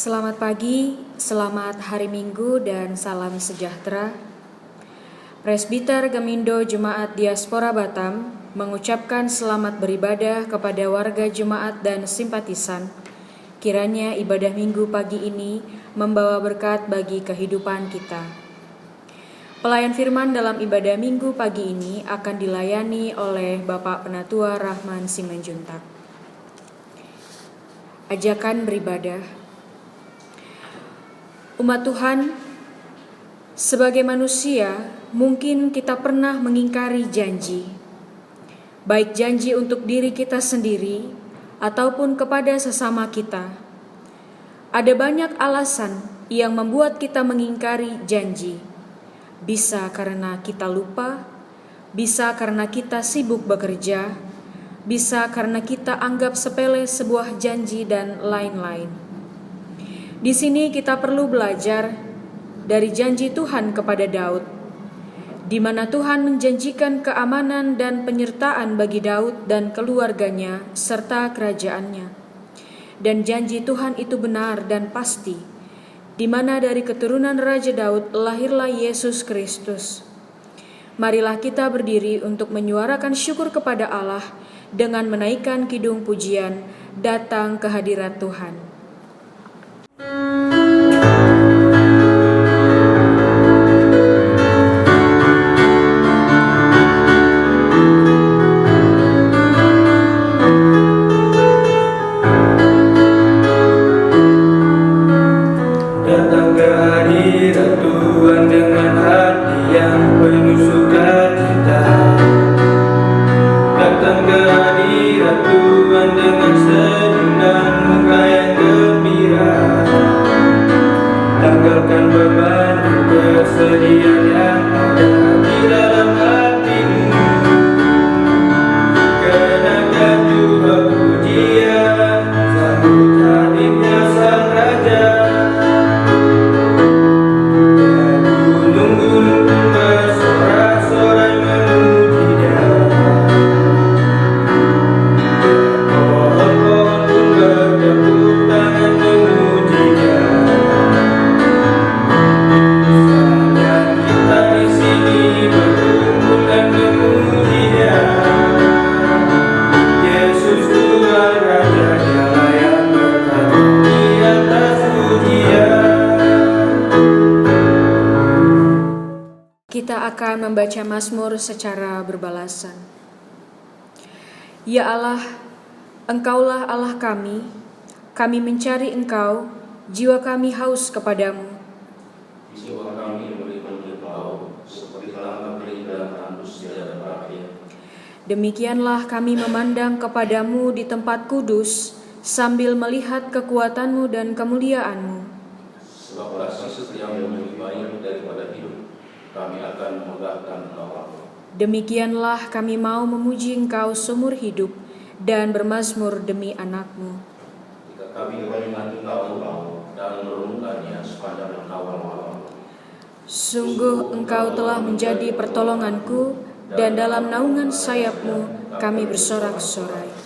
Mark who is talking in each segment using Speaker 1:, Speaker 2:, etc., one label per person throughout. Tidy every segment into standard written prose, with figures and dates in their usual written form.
Speaker 1: Selamat pagi, selamat hari Minggu, dan salam sejahtera. Presbiter Gemindo Jemaat Diaspora Batam mengucapkan selamat beribadah kepada warga jemaat dan simpatisan. Kiranya ibadah Minggu pagi ini membawa berkat bagi kehidupan kita. Pelayan firman dalam ibadah Minggu pagi ini akan dilayani oleh Bapak Penatua Rahman Simanjuntak. Ajakan beribadah. Umat Tuhan, sebagai manusia, mungkin kita pernah mengingkari janji, baik janji untuk diri kita sendiri ataupun kepada sesama kita. Ada banyak alasan yang membuat kita mengingkari janji. Bisa karena kita lupa, bisa karena kita sibuk bekerja, bisa karena kita anggap sepele sebuah janji, dan lain-lain. Di sini kita perlu belajar dari janji Tuhan kepada Daud. di mana Tuhan menjanjikan keamanan dan penyertaan bagi Daud dan keluarganya serta kerajaannya. Dan janji Tuhan itu benar dan pasti, di mana dari keturunan Raja Daud lahirlah Yesus Kristus. Marilah kita berdiri untuk menyuarakan syukur kepada Allah dengan menaikkan kidung pujian, datang ke hadirat Tuhan. Kita akan membaca Mazmur secara berbalasan. Ya Allah, Engkaulah Allah kami mencari Engkau, jiwa kami haus kepadamu.
Speaker 2: Jiwa kami beriman Engkau, seperti tanah kering dan tandus tiada berakhir.
Speaker 1: Demikianlah kami memandang kepadamu di tempat kudus, sambil melihat kekuatanmu dan kemuliaanmu.
Speaker 2: Sebab kasih setiamu lebih baik daripada hidup, kami akan memegahkan Allah.
Speaker 1: Demikianlah kami mau memuji Engkau seumur hidup dan bermazmur demi anakmu.
Speaker 2: Jika kami mengingat Engkau dan merenungkannya sepanjang awal malam.
Speaker 1: Sungguh Engkau telah menjadi pertolonganku, dan dalam naungan sayap-Mu kami bersorak-sorai.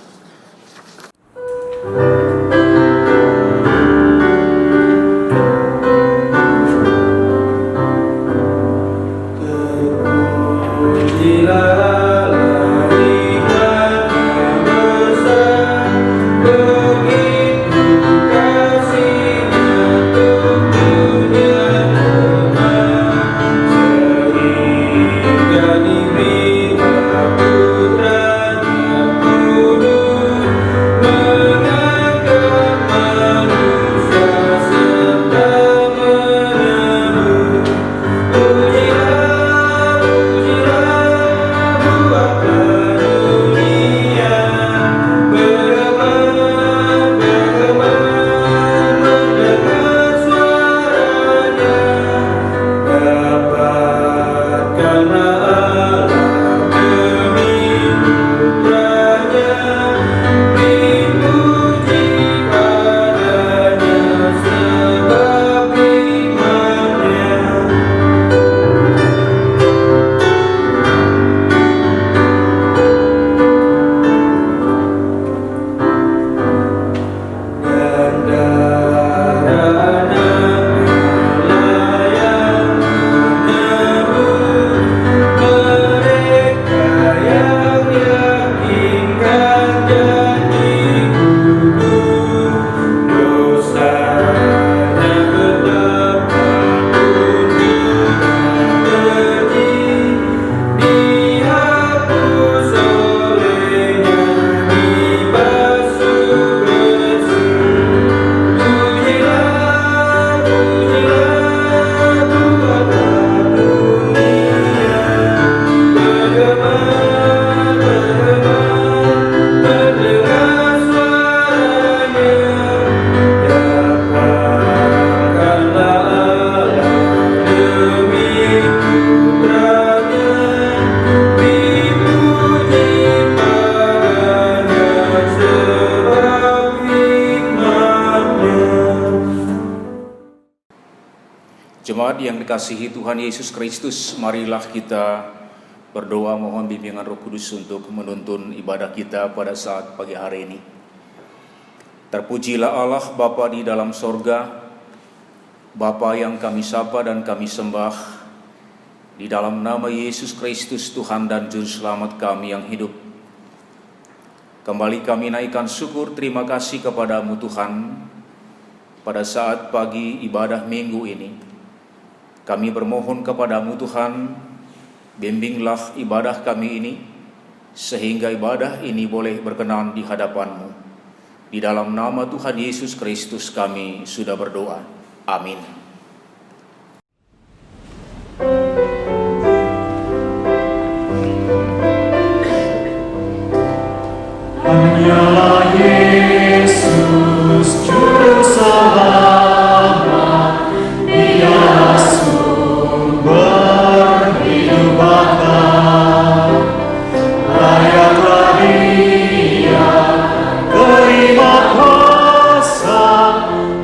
Speaker 3: Jemaat yang dikasihi Tuhan Yesus Kristus, marilah kita berdoa mohon bimbingan Roh Kudus untuk menuntun ibadah kita pada saat pagi hari ini. Terpujilah Allah Bapa di dalam sorga, Bapa yang kami sapa dan kami sembah, di dalam nama Yesus Kristus Tuhan dan Juru Selamat kami yang hidup. Kembali kami naikkan syukur terima kasih kepadamu Tuhan, pada saat pagi ibadah minggu ini. Kami bermohon kepadamu Tuhan, bimbinglah ibadah kami ini, sehingga ibadah ini boleh berkenan di hadapan-Mu. Di dalam nama Tuhan Yesus Kristus kami sudah berdoa. Amin.
Speaker 4: Hanyalah Yesus Juru Selamat, Dia sumber hidup baka. Layaklah Dia, terima kuasa,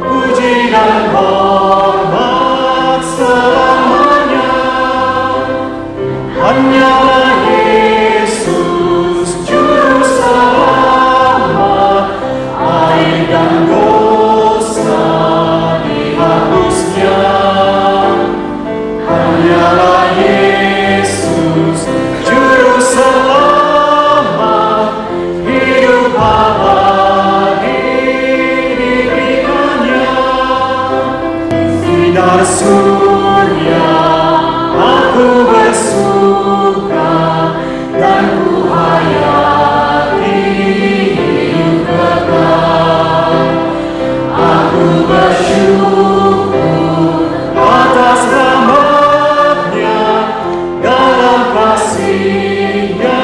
Speaker 4: puji dan hormat selamanya. Hanyalah Yesus Juru Selamat, aib dan dosa dihapusnya. Hanyalah Yesus Juru Selamat, hidup abadi diberikannya. Sinar surya aku bersuka, dan ku hayati hidup kekal. Aku bersyukur atas rahmat-Nya, dalam kasih-Nya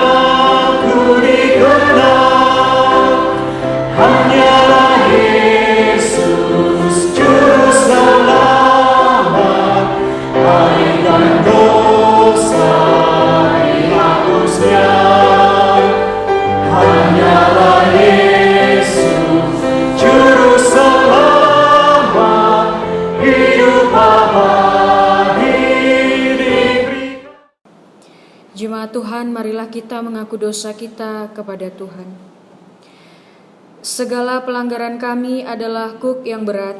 Speaker 4: ku dikenal. Hanyalah Yesus Juru Selamat, aib dan dosa dihapusnya. Hanyalah Yesus Juru Selamat, hidup abadi diberikan.
Speaker 1: Jemaat Tuhan, marilah kita mengaku dosa kita kepada Tuhan. Segala pelanggaran kami adalah kuk yang berat,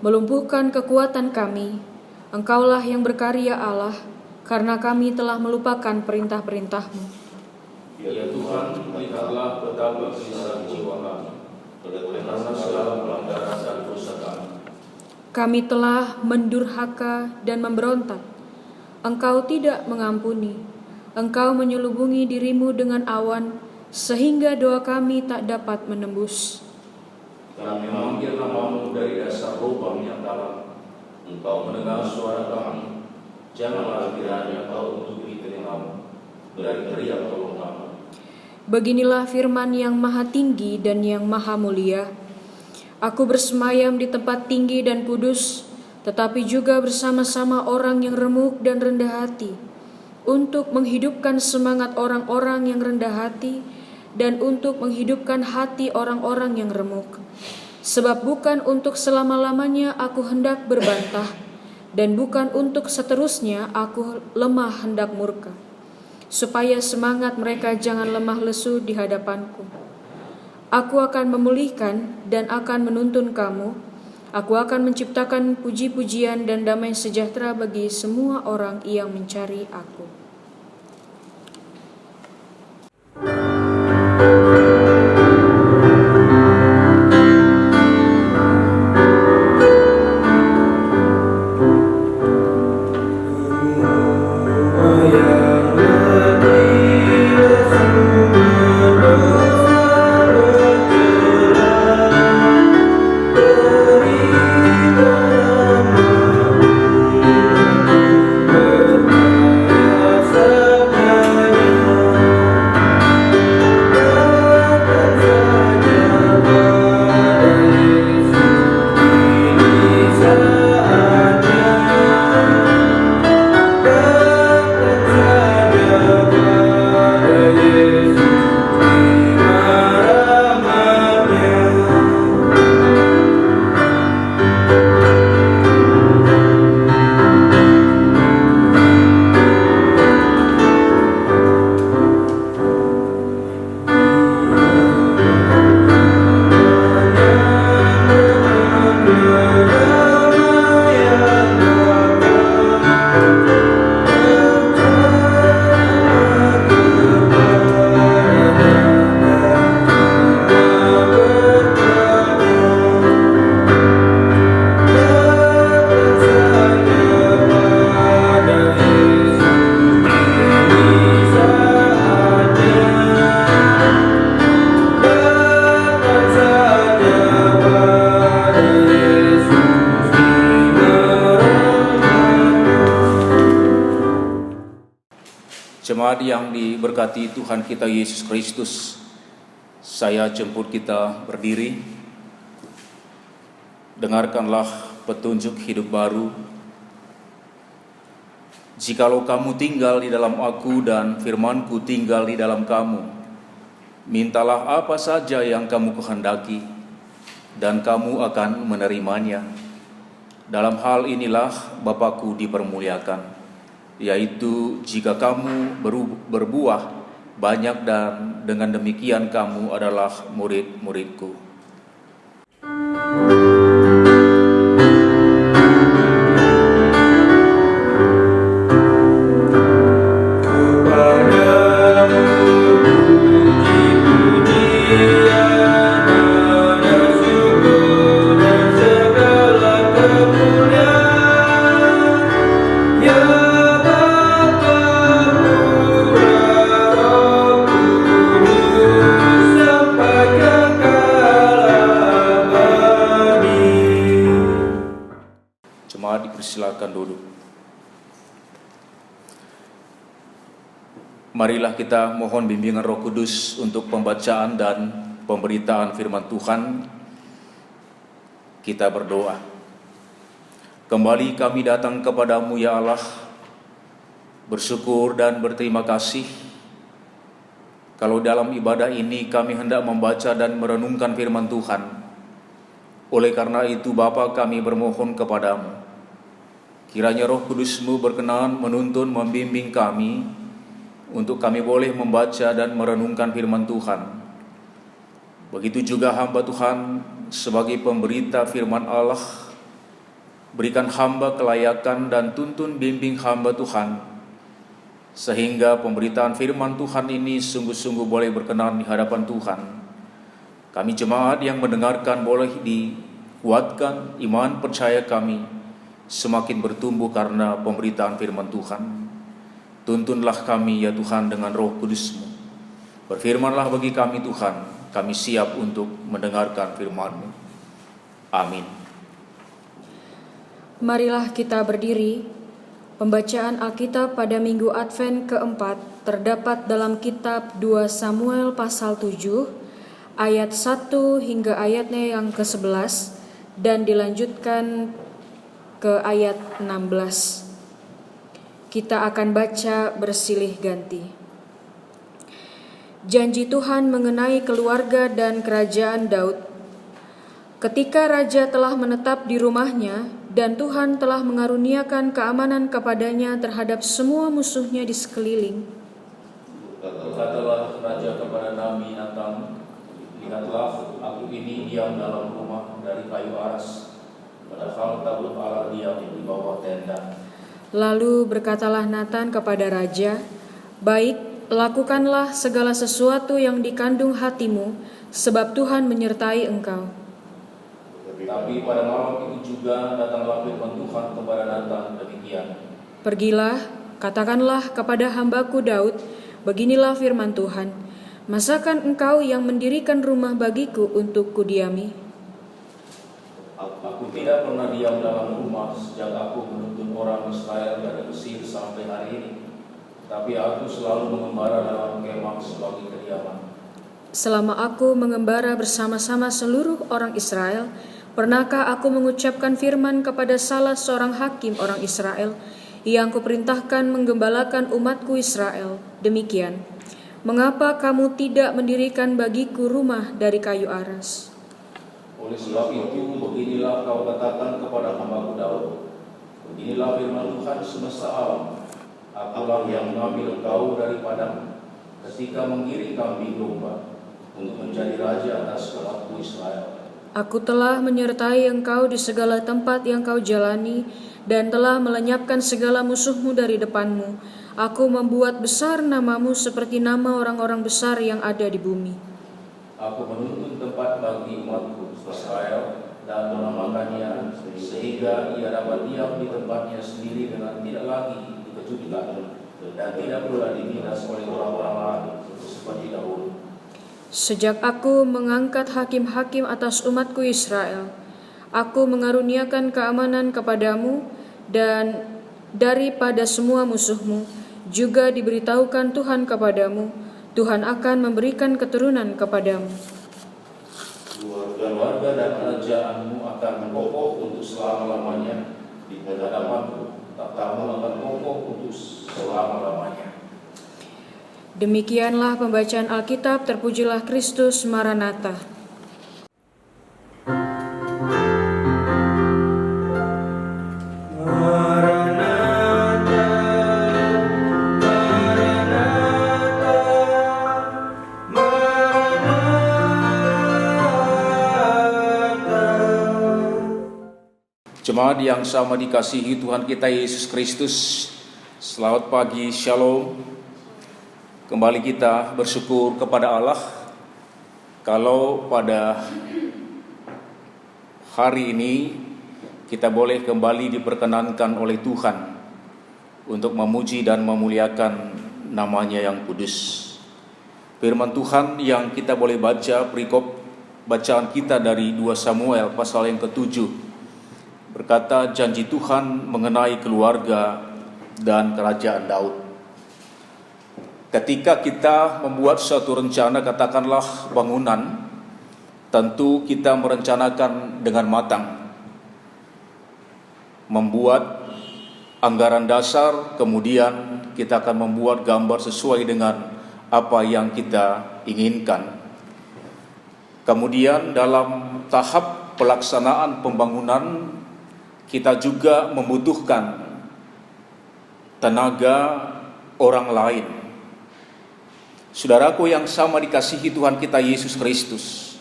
Speaker 1: melumpuhkan kekuatan kami. Engkaulah yang berkarya Allah, karena kami telah melupakan perintah-perintah-Mu.
Speaker 2: Ya Tuhan, lihatlah betapa gelisah jiwa kami, karena segala pelanggaran dan dosa kami.
Speaker 1: Kami telah mendurhaka dan memberontak. Engkau tidak mengampuni. Engkau menyelubungi dirimu dengan awan, sehingga doa kami tak dapat menembus.
Speaker 2: Kami memanggil nama-Mu dari dasar lubang yang dalam. Engkau mendengar suara kami. Janganlah kiranya Kau menutupi telinga-Mu dari teriak tolong kami.
Speaker 1: Beginilah firman yang maha tinggi dan yang maha mulia. Aku bersemayam di tempat tinggi dan kudus, tetapi juga bersama-sama orang yang remuk dan rendah hati, untuk menghidupkan semangat orang-orang yang rendah hati dan untuk menghidupkan hati orang-orang yang remuk. Sebab bukan untuk selama-lamanya aku hendak berbantah, dan bukan untuk seterusnya aku lemah hendak murka, supaya semangat mereka jangan lemah lesu di hadapanku. Aku akan memulihkan dan akan menuntun kamu. Aku akan menciptakan puji-pujian dan damai sejahtera bagi semua orang yang mencari aku.
Speaker 3: Jemaat yang diberkati Tuhan kita Yesus Kristus, saya jemput kita berdiri. Dengarkanlah petunjuk hidup baru. Jikalau kamu tinggal di dalam aku dan firman-Ku tinggal di dalam kamu, mintalah apa saja yang kamu kehendaki, dan kamu akan menerimanya. Dalam hal inilah Bapa-Ku dipermuliakan, yaitu jika kamu berbuah banyak dan dengan demikian kamu adalah murid-murid-Ku. Silakan duduk. Marilah kita mohon bimbingan Roh Kudus untuk pembacaan dan pemberitaan firman Tuhan. Kita berdoa. Kembali kami datang kepadamu ya Allah, bersyukur dan berterima kasih kalau dalam ibadah ini kami hendak membaca dan merenungkan firman Tuhan. Oleh karena itu Bapa, kami bermohon kepadamu, kiranya Roh Kudus-Mu berkenan menuntun, membimbing kami untuk kami boleh membaca dan merenungkan firman Tuhan. Begitu juga hamba Tuhan sebagai pemberita firman Allah, berikan hamba kelayakan dan tuntun bimbing hamba Tuhan, sehingga pemberitaan firman Tuhan ini sungguh-sungguh boleh berkenan di hadapan Tuhan. Kami jemaat yang mendengarkan boleh dikuatkan iman percaya kami semakin bertumbuh karena pemberitaan firman Tuhan. Tuntunlah kami ya Tuhan dengan Roh Kudus-Mu. Berfirmanlah bagi kami Tuhan, kami siap untuk mendengarkan firman-Mu. Amin.
Speaker 1: Marilah kita berdiri. Pembacaan Alkitab pada Minggu Advent keempat terdapat dalam kitab 2 Samuel pasal 7 ayat 1 hingga ayatnya yang ke-11 dan dilanjutkan ke ayat 16. Kita akan baca bersilih ganti. Janji Tuhan mengenai keluarga dan kerajaan Daud. Ketika raja telah menetap di rumahnya dan Tuhan telah mengaruniakan keamanan kepadanya terhadap semua musuhnya di sekeliling.
Speaker 3: Berkatalah raja kepada Nabi Natan, lihatlah aku ini diam dalam rumah dari kayu aras, padahal tabut Allah diam di bawah tenda.
Speaker 1: Lalu berkatalah Natan kepada raja, baik, lakukanlah segala sesuatu yang dikandung hatimu, sebab Tuhan menyertai engkau.
Speaker 3: Tapi pada malam itu juga datanglah firman Tuhan kepada Natan demikian.
Speaker 1: Pergilah, katakanlah kepada hambaku Daud, beginilah firman Tuhan, masakan engkau yang mendirikan rumah bagiku untuk kudiami?
Speaker 3: Aku tidak pernah diam dalam rumah sejak aku menuntun orang Israel dari Mesir sampai hari ini. Tapi aku selalu mengembara dalam kemah sebagai kediaman.
Speaker 1: Selama aku mengembara bersama-sama seluruh orang Israel, pernahkah aku mengucapkan firman kepada salah seorang hakim orang Israel yang kuperintahkan menggembalakan umatku Israel? Demikian, mengapa kamu tidak mendirikan bagiku rumah dari kayu aras?
Speaker 3: Oleh sebab itu, beginilah kau katakan kepada hambaku Daud, beginilah firman Tuhan semesta alam, akulah yang mengambil kau daripada ketika menggiring kambing domba untuk menjadi raja atas umatku Israel.
Speaker 1: Aku telah menyertai engkau di segala tempat yang kau jalani dan telah melenyapkan segala musuhmu dari depanmu. Aku membuat besar namamu seperti nama orang-orang besar yang ada di bumi.
Speaker 3: Aku menuntun tempat bagi umatku Israel dan menamakannya sehingga ia dapat diam di tempatnya sendiri dengan tidak lagi dikejutkan dan tidak pula dimindas oleh orang-orang lain seperti dahulu.
Speaker 1: Sejak aku mengangkat hakim-hakim atas umatku Israel, aku mengaruniakan keamanan kepadamu dan daripada semua musuhmu. juga diberitahukan Tuhan kepadamu, Tuhan akan memberikan keturunan kepadamu.
Speaker 2: Keluarga dan kerajaanmu akan kokoh untuk selama-lamanya di hadapanku, takhtamu akan kokoh untuk selama-lamanya.
Speaker 1: Demikianlah pembacaan Alkitab. Terpujilah Kristus, Maranatha.
Speaker 3: Jemaat yang sama dikasihi Tuhan kita Yesus Kristus, selamat pagi, shalom. Kembali kita bersyukur kepada Allah kalau pada hari ini kita boleh kembali diperkenankan oleh Tuhan untuk memuji dan memuliakan nama-Nya yang kudus. Firman Tuhan yang kita boleh baca, perikop bacaan kita dari 2 Samuel pasal yang ke-7 berkata janji Tuhan mengenai keluarga dan kerajaan Daud. Ketika kita membuat suatu rencana, katakanlah bangunan, tentu kita merencanakan dengan matang. Membuat anggaran dasar, kemudian kita akan membuat gambar sesuai dengan apa yang kita inginkan. Kemudian dalam tahap pelaksanaan pembangunan, kita juga membutuhkan tenaga orang lain. Saudaraku yang sama dikasihi Tuhan kita Yesus Kristus,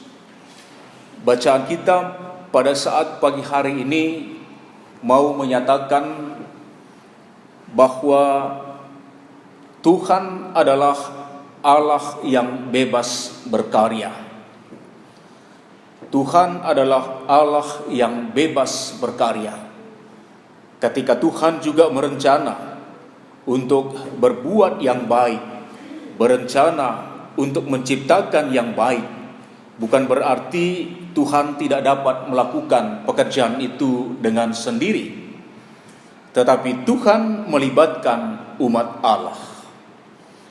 Speaker 3: bacaan kita pada saat pagi hari ini mau menyatakan bahwa Tuhan adalah Allah yang bebas berkarya. Tuhan adalah Allah yang bebas berkarya. Ketika Tuhan juga merencana untuk berbuat yang baik, berencana untuk menciptakan yang baik, bukan berarti Tuhan tidak dapat melakukan pekerjaan itu dengan sendiri. Tetapi Tuhan melibatkan umat Allah.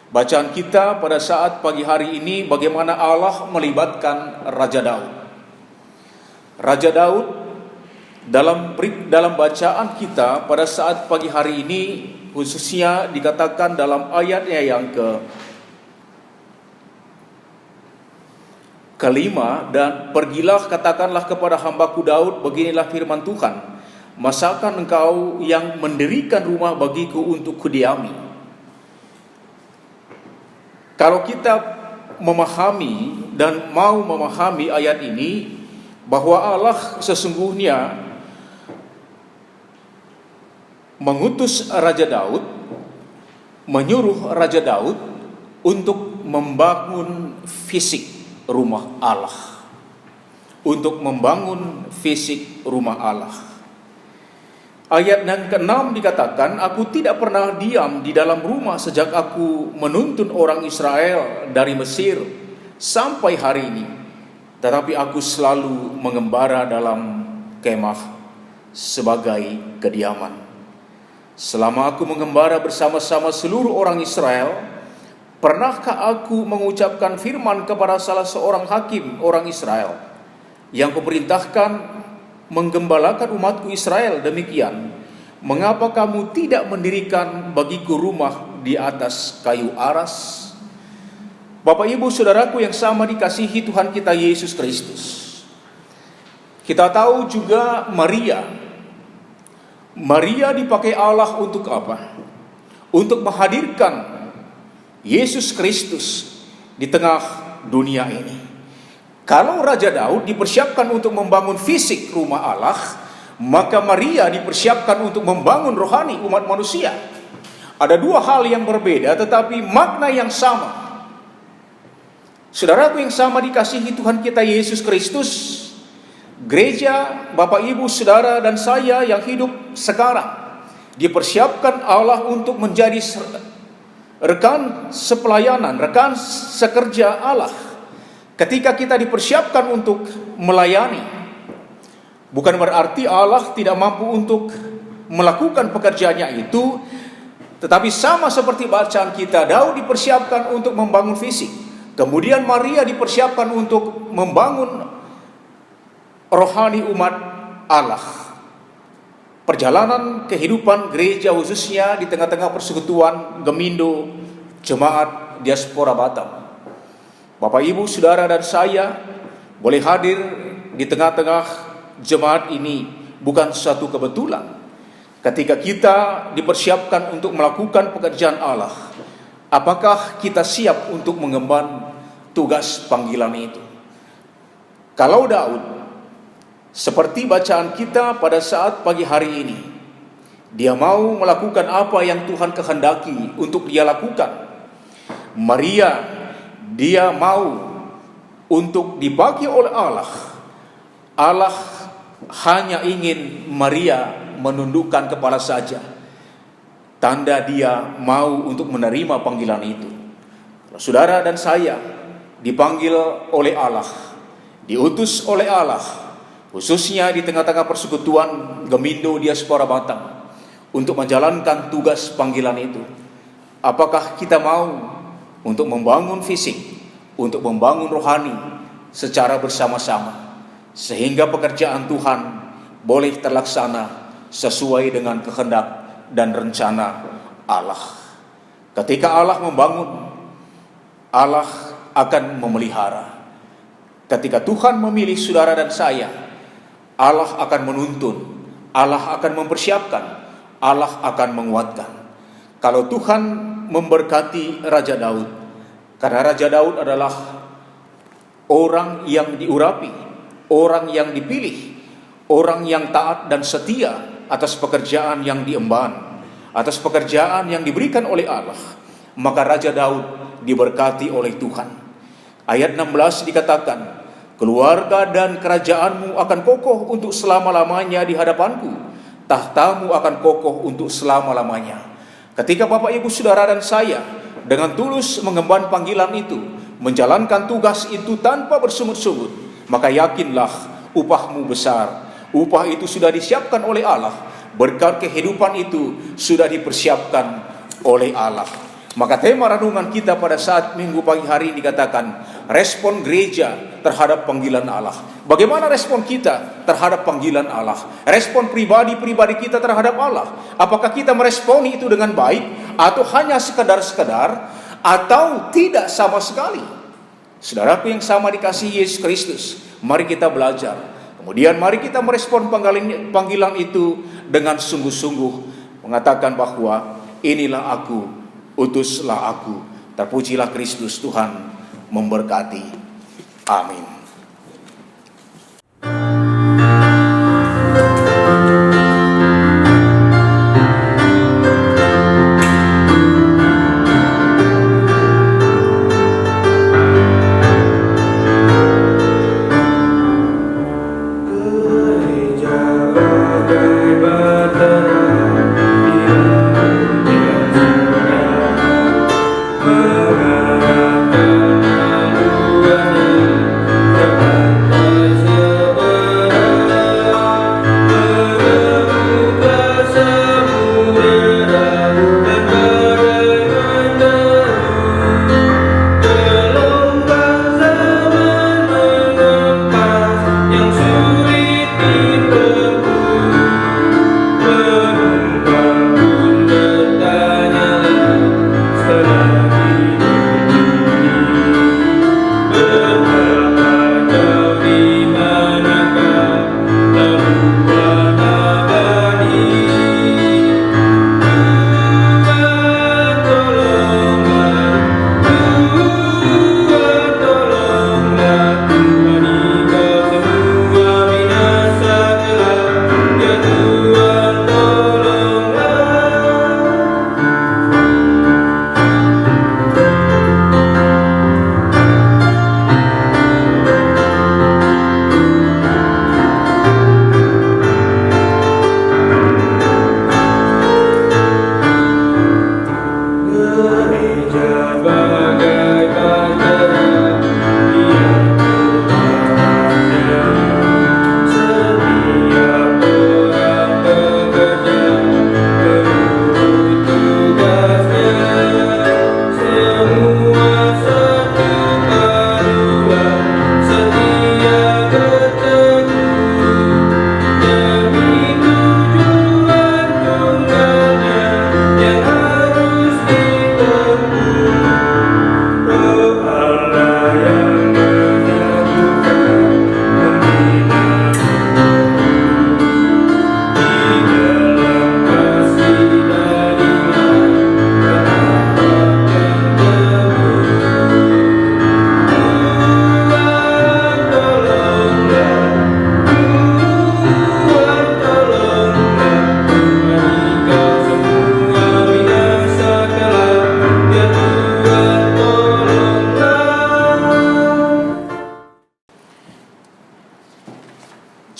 Speaker 3: Bacaan kita pada saat pagi hari ini bagaimana Allah melibatkan Raja Daud. Raja Daud dalam bacaan kita pada saat pagi hari ini khususnya dikatakan dalam ayatnya yang kelima, dan pergilah katakanlah kepada hambaku Daud, beginilah firman Tuhan, masakan engkau yang mendirikan rumah bagiku untuk kudiami. Kalau kita memahami dan mau memahami ayat ini, bahwa Allah sesungguhnya mengutus Raja Daud, menyuruh Raja Daud untuk membangun fisik rumah Allah. Untuk membangun fisik rumah Allah. Ayat yang ke-6 dikatakan, aku tidak pernah diam di dalam rumah sejak aku menuntun orang Israel dari Mesir sampai hari ini. Tetapi aku selalu mengembara dalam kemah sebagai kediaman. Selama aku mengembara bersama-sama seluruh orang Israel, pernahkah aku mengucapkan firman kepada salah seorang hakim orang Israel yang kuperintahkan menggembalakan umatku Israel demikian, mengapa kamu tidak mendirikan bagiku rumah di atas kayu aras? Bapak Ibu Saudaraku yang sama dikasihi Tuhan kita Yesus Kristus, kita tahu juga Maria dipakai Allah untuk apa? Untuk menghadirkan Yesus Kristus di tengah dunia ini. Kalau Raja Daud dipersiapkan untuk membangun fisik rumah Allah, maka Maria dipersiapkan untuk membangun rohani umat manusia. Ada dua hal yang berbeda tetapi makna yang sama. Saudaraku yang sama dikasihi Tuhan kita Yesus Kristus, gereja, Bapak Ibu, Saudara dan saya yang hidup sekarang dipersiapkan Allah untuk menjadi rekan sepelayanan, rekan sekerja Allah. Ketika kita dipersiapkan untuk melayani, bukan berarti Allah tidak mampu untuk melakukan pekerjaannya itu, Tetapi sama seperti bacaan kita, Daud dipersiapkan untuk membangun fisik. Kemudian Maria dipersiapkan untuk membangun rohani umat Allah. Perjalanan kehidupan gereja khususnya di tengah-tengah persekutuan Gemindo Jemaat Diaspora Batam. Bapak, Ibu, Saudara, dan saya boleh hadir di tengah-tengah jemaat ini bukan suatu kebetulan. Ketika kita dipersiapkan untuk melakukan pekerjaan Allah, apakah kita siap untuk mengemban tugas panggilan itu? Kalau Daud, seperti bacaan kita pada saat pagi hari ini, dia mau melakukan apa yang Tuhan kehendaki untuk dia lakukan. Maria, dia mau untuk dibagi oleh Allah. Allah hanya ingin Maria menundukkan kepala saja. Tanda dia mau untuk menerima panggilan itu. Saudara dan saya dipanggil oleh Allah, diutus oleh Allah, khususnya di tengah-tengah persekutuan Gemindo Diaspora Batam, untuk menjalankan tugas panggilan itu. Apakah kita mau untuk membangun fisik, untuk membangun rohani secara bersama-sama, sehingga pekerjaan Tuhan boleh terlaksana sesuai dengan kehendak dan rencana Allah. Ketika Allah membangun, Allah akan memelihara. Ketika Tuhan memilih saudara dan saya, Allah akan menuntun, Allah akan mempersiapkan, Allah akan menguatkan. Kalau Tuhan memberkati Raja Daud, karena Raja Daud adalah orang yang diurapi, orang yang dipilih, orang yang taat dan setia atas pekerjaan yang diemban, atas pekerjaan yang diberikan oleh Allah, maka Raja Daud diberkati oleh Tuhan. Ayat 16 dikatakan, keluarga dan kerajaanmu akan kokoh untuk selama-lamanya di hadapanku, tahtamu akan kokoh untuk selama-lamanya. Ketika Bapak, Ibu, Saudara, dan saya dengan tulus mengemban panggilan itu, menjalankan tugas itu tanpa bersungut-sungut, maka yakinlah upahmu besar. Upah itu sudah disiapkan oleh Allah. Berkat kehidupan itu sudah dipersiapkan oleh Allah. Maka tema renungan kita pada saat Minggu pagi hari dikatakan, respon gereja terhadap panggilan Allah. Bagaimana respon kita terhadap panggilan Allah? Respon pribadi-pribadi kita terhadap Allah. Apakah kita meresponi itu dengan baik, atau hanya sekedar-sekedar, atau tidak sama sekali? Saudaraku yang sama dikasihi Yesus Kristus, mari kita belajar. Kemudian mari kita merespon panggilan itu dengan sungguh-sungguh, mengatakan bahwa inilah aku, utuslah aku. Terpujilah Kristus, Tuhan memberkati. Amin.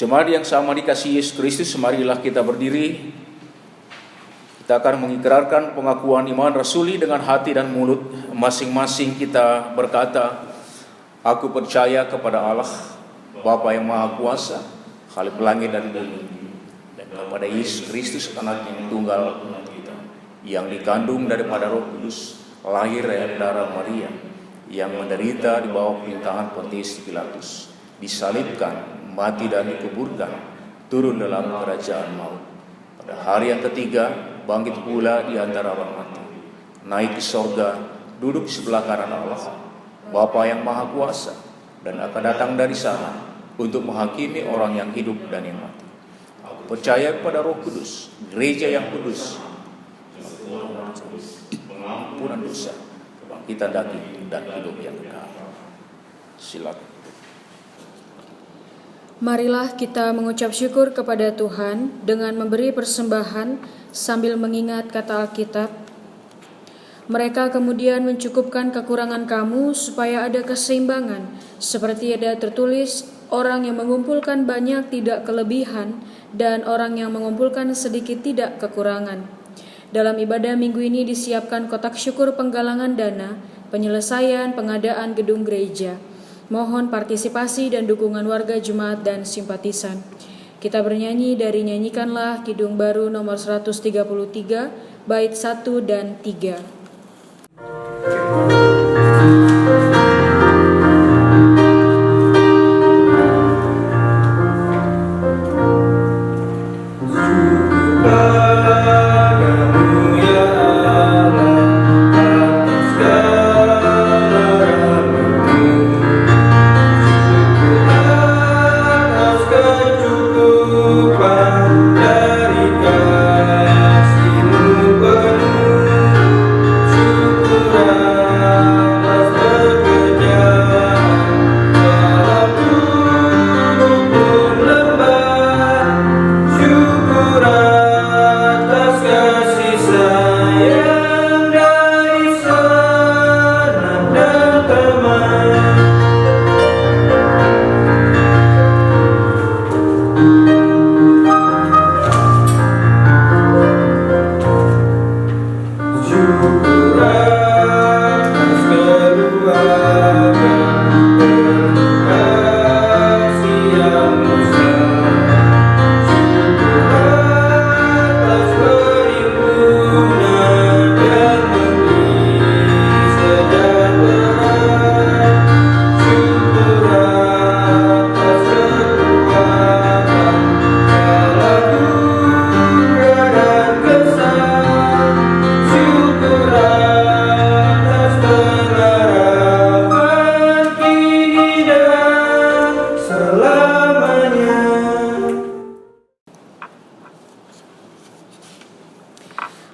Speaker 3: Jemaat yang sama dikasihi Yesus Kristus, marilah kita berdiri. Kita akan mengikrarkan pengakuan iman rasuli dengan hati dan mulut. Masing-masing kita berkata, aku percaya kepada Allah, Bapa yang Maha Kuasa, Khalik langit dan bumi, dan kepada Yesus Kristus anak yang tunggal kita, yang dikandung daripada Roh Kudus, lahir dari darah Maria, yang menderita di bawah pemerintahan Pontius Pilatus, disalibkan, mati dan dikuburkan, turun dalam kerajaan maut. Pada hari yang ketiga, bangkit pula di antara orang mati, naik ke sorga, duduk di sebelah kanan Allah, Bapa yang Maha Kuasa, dan akan datang dari sana untuk menghakimi orang yang hidup dan yang mati. Aku percaya kepada Roh Kudus, gereja yang kudus, pengampunan dosa, kebangkitan daging, dan hidup yang kekal. Silakan.
Speaker 1: Marilah kita mengucap syukur kepada Tuhan dengan memberi persembahan sambil mengingat kata Alkitab. Mereka kemudian mencukupkan kekurangan kamu supaya ada keseimbangan, seperti ada tertulis, orang yang mengumpulkan banyak tidak kelebihan, dan orang yang mengumpulkan sedikit tidak kekurangan. Dalam ibadah minggu ini disiapkan kotak syukur penggalangan dana, penyelesaian pengadaan gedung gereja. Mohon partisipasi dan dukungan warga jemaat dan simpatisan. Kita bernyanyi dari Nyanyikanlah Kidung Baru nomor 133, bait 1 dan 3.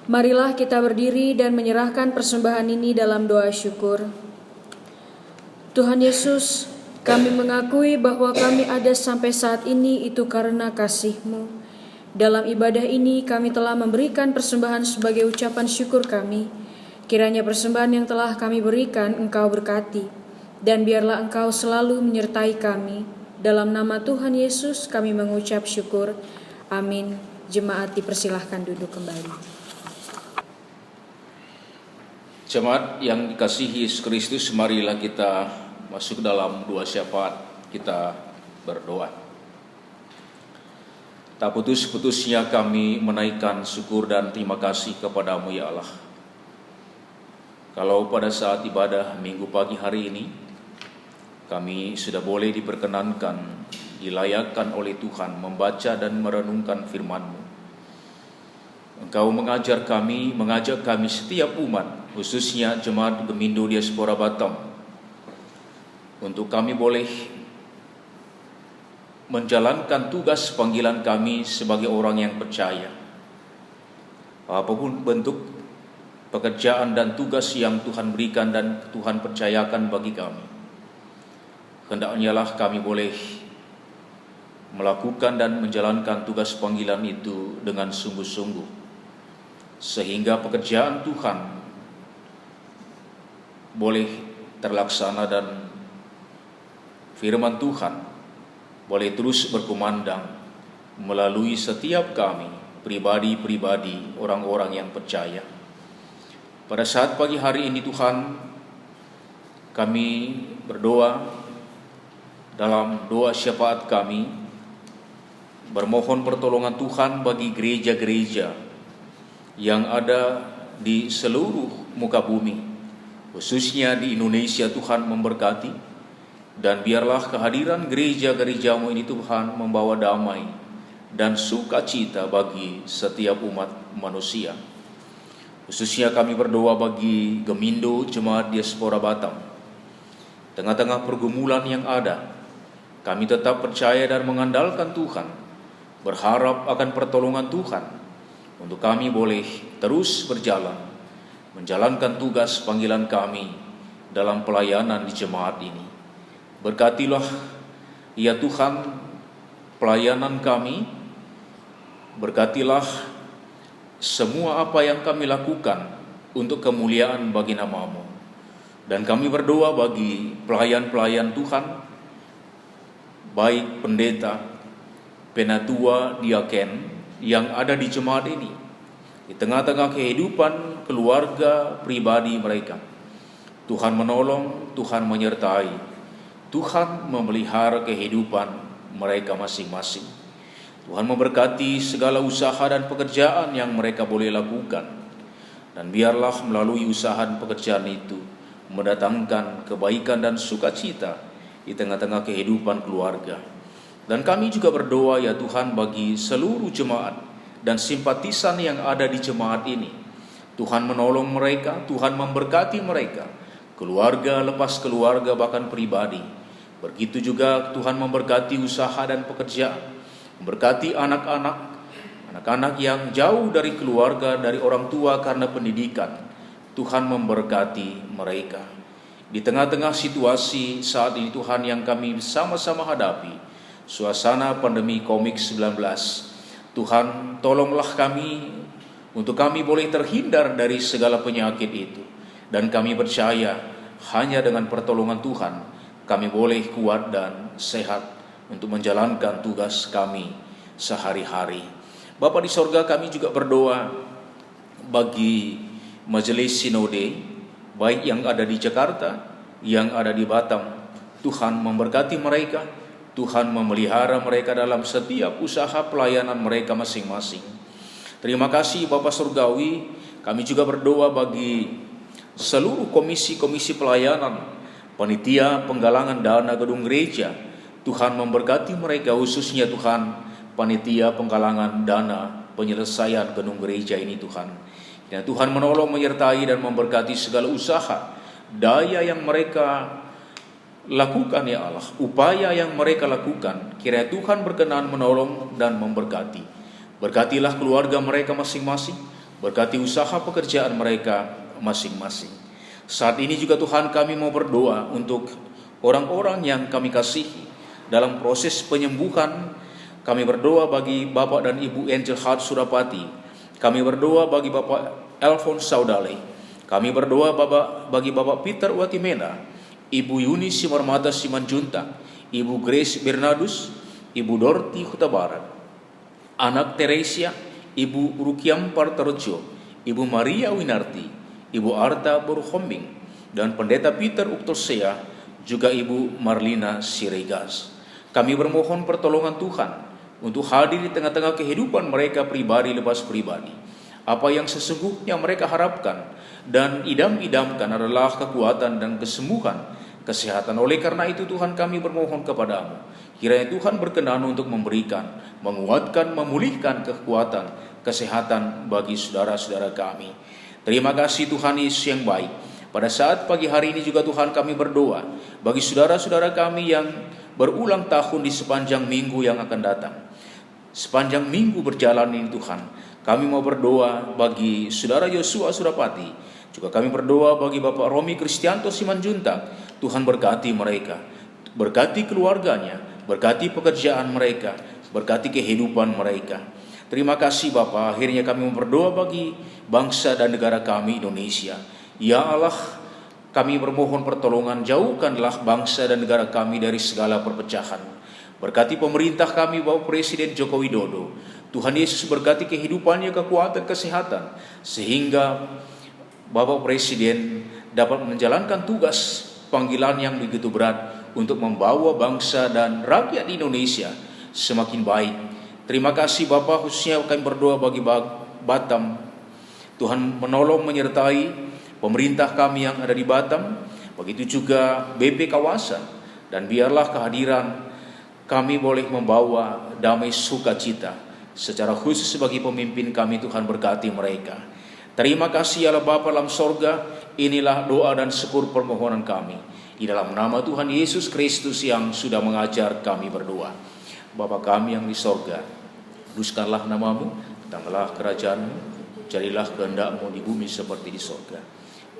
Speaker 1: Marilah kita berdiri dan menyerahkan persembahan ini dalam doa syukur. Tuhan Yesus, kami mengakui bahwa kami ada sampai saat ini itu karena kasih-Mu. Dalam ibadah ini kami telah memberikan persembahan sebagai ucapan syukur kami. Kiranya persembahan yang telah kami berikan Engkau berkati, dan biarlah Engkau selalu menyertai kami. Dalam nama Tuhan Yesus kami mengucap syukur. Amin. Jemaat dipersilahkan duduk kembali.
Speaker 3: Jemaat yang dikasihi Yesus Kristus, marilah kita masuk dalam doa syafaat. Kita berdoa. Tak putus-putusnya kami menaikkan syukur dan terima kasih kepadamu ya Allah. Kalau pada saat ibadah minggu pagi hari ini, kami sudah boleh diperkenankan, dilayakkan oleh Tuhan membaca dan merenungkan firman-Mu. Engkau mengajak kami setiap umat, khususnya jemaat Gemindo Diaspora Batam, untuk kami boleh menjalankan tugas panggilan kami sebagai orang yang percaya. Apapun bentuk pekerjaan dan tugas yang Tuhan berikan dan Tuhan percayakan bagi kami, hendaknya lah kami boleh melakukan dan menjalankan tugas panggilan itu dengan sungguh-sungguh, sehingga pekerjaan Tuhan boleh terlaksana dan firman Tuhan boleh terus berkumandang melalui setiap kami, pribadi-pribadi, orang-orang yang percaya. Pada saat pagi hari ini Tuhan, kami berdoa dalam doa syafaat kami, bermohon pertolongan Tuhan bagi gereja-gereja yang ada di seluruh muka bumi, khususnya di Indonesia. Tuhan memberkati, dan biarlah kehadiran gereja-gerejamu ini Tuhan membawa damai dan sukacita bagi setiap umat manusia. Khususnya kami berdoa bagi Gemindo Jemaat Diaspora Batam. Tengah-tengah pergumulan yang ada, kami tetap percaya dan mengandalkan Tuhan, berharap akan pertolongan Tuhan untuk kami boleh terus berjalan, menjalankan tugas panggilan kami dalam pelayanan di jemaat ini. Berkatilah ya Tuhan pelayanan kami, berkatilah semua apa yang kami lakukan untuk kemuliaan bagi nama-Mu. Dan kami berdoa bagi pelayan-pelayan Tuhan, baik pendeta, penatua, diaken yang ada di jemaat ini, di tengah-tengah kehidupan keluarga pribadi mereka. Tuhan menolong, Tuhan menyertai, Tuhan memelihara kehidupan mereka masing-masing. Tuhan memberkati segala usaha dan pekerjaan yang mereka boleh lakukan. Dan biarlah melalui usaha dan pekerjaan itu mendatangkan kebaikan dan sukacita di tengah-tengah kehidupan keluarga. Dan kami juga berdoa ya Tuhan bagi seluruh jemaat dan simpatisan yang ada di jemaat ini. Tuhan menolong mereka, Tuhan memberkati mereka, keluarga lepas keluarga bahkan pribadi. Begitu juga Tuhan memberkati usaha dan pekerjaan, memberkati anak-anak yang jauh dari keluarga, dari orang tua karena pendidikan. Tuhan memberkati mereka. Di tengah-tengah situasi saat ini Tuhan yang kami sama-sama hadapi, suasana pandemi COVID-19, Tuhan tolonglah kami untuk kami boleh terhindar dari segala penyakit itu. Dan kami percaya hanya dengan pertolongan Tuhan kami boleh kuat dan sehat untuk menjalankan tugas kami sehari-hari. Bapa di sorga, kami juga berdoa bagi Majelis Sinode, baik yang ada di Jakarta, yang ada di Batam. Tuhan memberkati mereka, Tuhan memelihara mereka dalam setiap usaha pelayanan mereka masing-masing. Terima kasih Bapa Surgawi. Kami juga berdoa bagi seluruh komisi-komisi pelayanan, panitia penggalangan dana gedung gereja. Tuhan memberkati mereka, khususnya Tuhan panitia penggalangan dana penyelesaian gedung gereja ini Tuhan. Dan Tuhan menolong, menyertai dan memberkati segala usaha, daya yang mereka lakukan ya Allah, upaya yang mereka lakukan. Kiranya Tuhan berkenan menolong dan memberkati. Berkatilah keluarga mereka masing-masing, berkati usaha pekerjaan mereka masing-masing. Saat ini juga Tuhan kami mau berdoa untuk orang-orang yang kami kasihi dalam proses penyembuhan. Kami berdoa bagi Bapak dan Ibu Angel Heart Surapati. Kami berdoa bagi Bapak Alphonse Saudale. Kami berdoa bagi Bapak Peter Watimena, Ibu Yuni Simarmata Simanjuntak, Ibu Grace Bernardus, Ibu Dorti Hutabarat, Anak Teresia, Ibu Rukiam Partarojo, Ibu Maria Winarti, Ibu Arta Boruhombing, dan Pendeta Peter Uktosea, juga Ibu Marlina Siregas. Kami bermohon pertolongan Tuhan untuk hadir di tengah-tengah kehidupan mereka pribadi lepas pribadi. Apa yang sesungguhnya mereka harapkan dan idam-idamkan adalah kekuatan dan kesembuhan, kesehatan. Oleh karena itu Tuhan kami bermohon kepadamu, kiranya Tuhan berkenan untuk memberikan, menguatkan, memulihkan kekuatan, kesehatan bagi saudara-saudara kami. Terima kasih Tuhan Yesus yang baik. Pada saat pagi hari ini juga Tuhan kami berdoa bagi saudara-saudara kami yang berulang tahun di sepanjang minggu yang akan datang. Sepanjang minggu berjalan ini Tuhan, kami mau berdoa bagi saudara Yosua Surapati. Juga kami berdoa bagi Bapak Romi Kristianto Simanjuntak. Tuhan berkati mereka, berkati keluarganya, berkati pekerjaan mereka, berkati kehidupan mereka. Terima kasih Bapak. Akhirnya kami mau berdoa bagi bangsa dan negara kami Indonesia. Ya Allah, kami bermohon pertolongan, jauhkanlah bangsa dan negara kami dari segala perpecahan. Berkati pemerintah kami, Bapak Presiden Joko Widodo. Tuhan Yesus berkati kehidupannya, kekuatan, kesehatan, sehingga Bapak Presiden dapat menjalankan tugas panggilan yang begitu berat untuk membawa bangsa dan rakyat Indonesia semakin baik. Terima kasih Bapak, khususnya kami berdoa bagi Batam. Tuhan menolong menyertai pemerintah kami yang ada di Batam, begitu juga BP kawasan, dan biarlah kehadiran kami boleh membawa damai sukacita. Secara khusus bagi pemimpin kami, Tuhan berkati mereka. Terima kasih Allah Bapa dalam sorga, inilah doa dan syukur permohonan kami. Di dalam nama Tuhan Yesus Kristus yang sudah mengajar kami berdoa. Bapa kami yang di sorga, kuduskanlah namamu, datanglah kerajaanmu, jadilah kehendak-Mu di bumi seperti di sorga.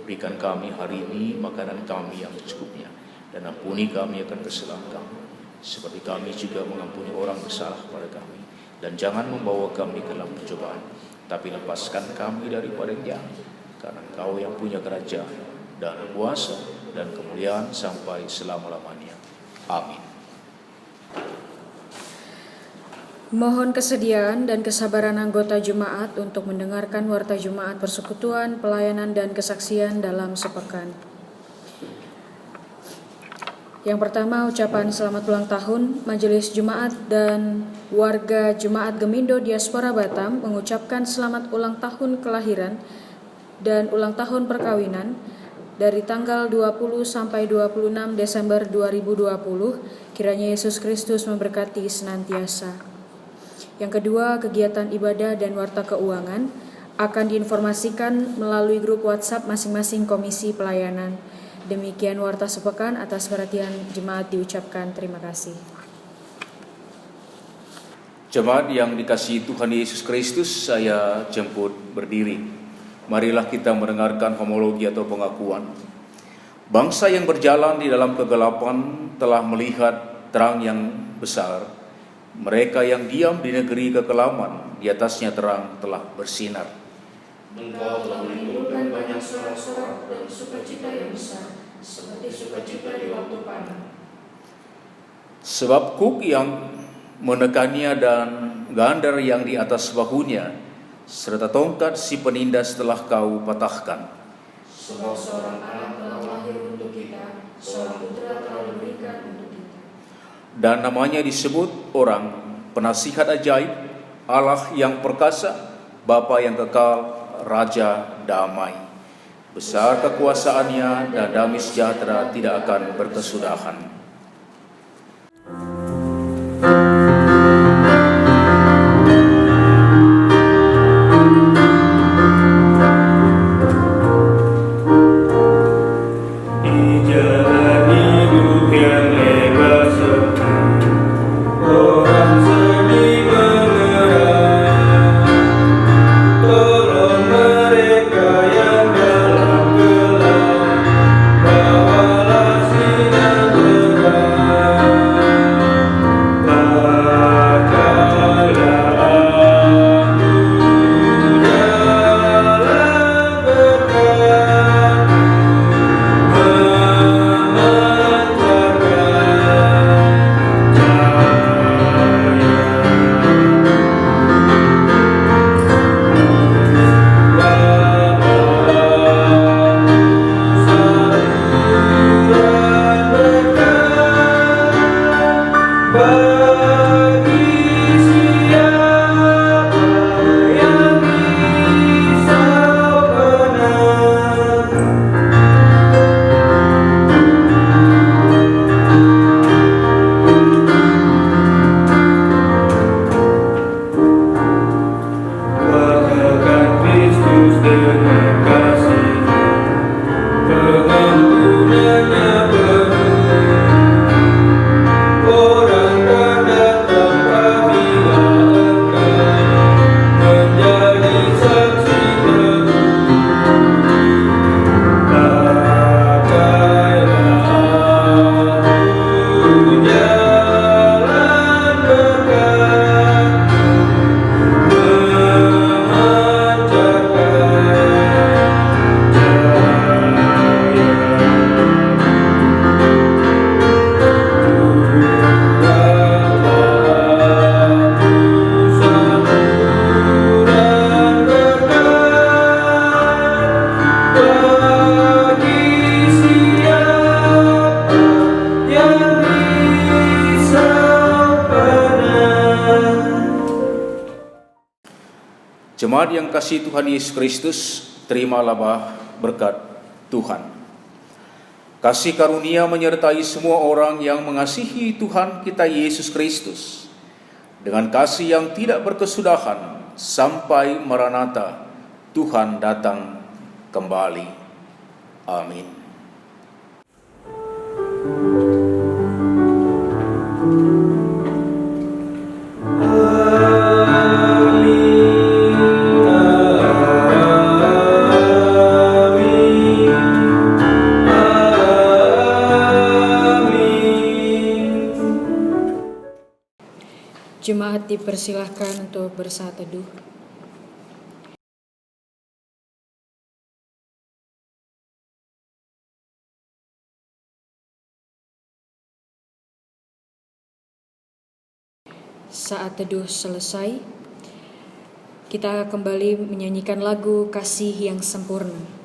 Speaker 3: Berikan kami hari ini makanan kami yang secukupnya, dan ampuni kami akan kesalahan kami, seperti kami juga mengampuni orang bersalah kepada kami. Dan jangan membawa kami ke dalam percobaan, tapi lepaskan kami daripada yang jahat, karena Engkau yang punya kerajaan dan kuasa dan kemuliaan sampai selama-lamanya. Amin.
Speaker 1: Mohon kesediaan dan kesabaran anggota Jemaat untuk mendengarkan warta Jemaat persekutuan, pelayanan dan kesaksian dalam sepekan. Yang pertama, ucapan selamat ulang tahun. Majelis Jemaat dan warga Jemaat Gemindo Diaspora Batam mengucapkan selamat ulang tahun kelahiran dan ulang tahun perkawinan dari tanggal 20 sampai 26 Desember 2020. Kiranya Yesus Kristus memberkati senantiasa. Yang kedua, kegiatan ibadah dan warta keuangan akan diinformasikan melalui grup WhatsApp masing-masing komisi pelayanan. Demikian warta sepekan, atas perhatian jemaat diucapkan terima kasih.
Speaker 3: Jemaat yang dikasihi Tuhan Yesus Kristus, saya jemput berdiri. Marilah kita mendengarkan homologi atau pengakuan. Bangsa yang berjalan di dalam kegelapan telah melihat terang yang besar. Mereka yang diam di negeri kekelaman, di atasnya terang telah bersinar.
Speaker 2: Engkau telah menimbulkan banyak sorak-sorak dan sukacita yang besar, seperti sukacita di waktu panen.
Speaker 3: Sebab kuk yang menekannya dan gandar yang di atas bahunya, serta tongkat si penindas telah kau patahkan.
Speaker 2: Sebab seorang anak telah lahir untuk kita, seorang putra telah diberikan untuk kita.
Speaker 3: Dan namanya disebut orang penasihat ajaib, Allah yang perkasa, Bapa yang kekal, Raja damai. Besar kekuasaannya dan damai sejahtera tidak akan berkesudahan.
Speaker 4: Di jalan hidup yang lebar sepi, orang sedih mengeram. Tolong mereka yang dalam gelap, bawalah sinar terang. Pakailah aku jalan berkat, bagi siapa yang risau benar. Wajahkan Kristus dengan kasih, pengampunannya penuh. Orang tak datang apabila engkau menjadi saksi teguh. Pakailah aku jalan berkat, memancarkan cahaya.
Speaker 3: Jemaat yang kasih Tuhan Yesus Kristus, terimalah berkat Tuhan. Kasih karunia menyertai semua orang yang mengasihi Tuhan kita Yesus Kristus dengan kasih yang tidak berkesudahan sampai Maranatha, Tuhan datang kembali. Amin.
Speaker 1: Jemaat dipersilahkan untuk bersaat teduh. Saat teduh selesai, kita kembali menyanyikan lagu Kasih yang Sempurna.